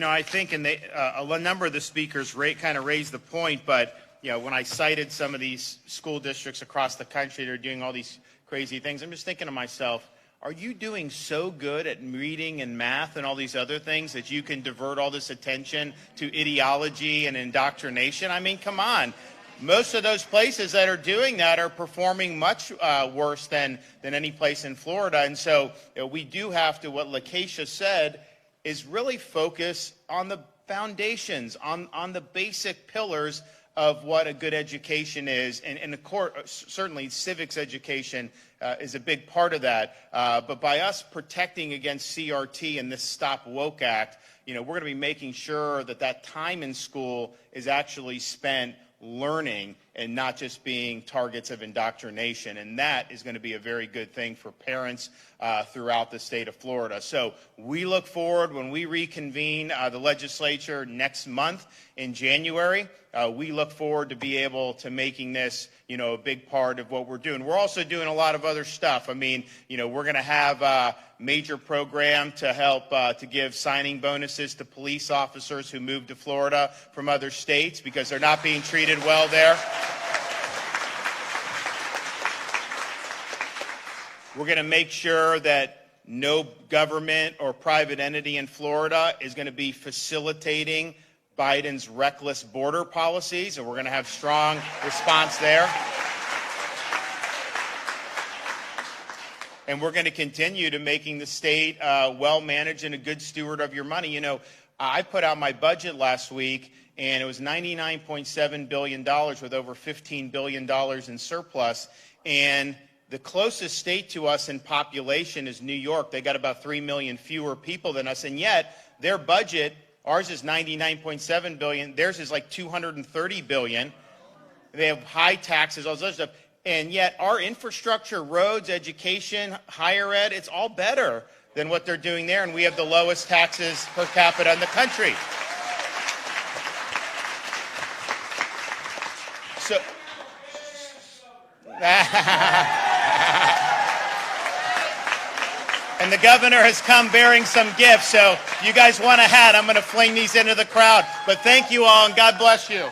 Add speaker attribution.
Speaker 1: I think a number of the speakers kind of raised the point, but when I cited some of these school districts across the country that are doing all these crazy things, I'm just thinking to myself, are you doing so good at reading and math and all these other things that you can divert all this attention to ideology and indoctrination? I mean, come on. Most of those places that are doing that are performing much worse than any place in Florida. And so we do have to, what Lakeisha said, is really focus on the foundations, on the basic pillars of what a good education is. And of course, certainly civics education is a big part of that. But by us protecting against CRT and this Stop Woke Act, we're going to be making sure that time in school is actually spent learning and not just being targets of indoctrination. And that is going to be a very good thing for parents throughout the state of Florida. So we look forward when we reconvene the legislature next month in January. We look forward to be able to making this, a big part of what we're doing. We're also doing a lot of other stuff. I mean, we're going to have a major program to help to give signing bonuses to police officers who move to Florida from other states because they're not being treated well there. We're going to make sure that no government or private entity in Florida is going to be facilitating Biden's reckless border policies, and we're going to have strong response there. And we're going to continue to making the state well-managed and a good steward of your money. I put out my budget last week, and it was $99.7 billion with over $15 billion in surplus. And the closest state to us in population is New York. They got about 3 million fewer people than us, and yet their budget, ours is $99.7 billion. Theirs is like $230 billion. They have high taxes, all this other stuff. And yet our infrastructure, roads, education, higher ed, it's all better than what they're doing there. And we have the lowest taxes per capita in the country. So, and the governor has come bearing some gifts. So if you guys want a hat, I'm going to fling these into the crowd. But thank you all, and God bless you.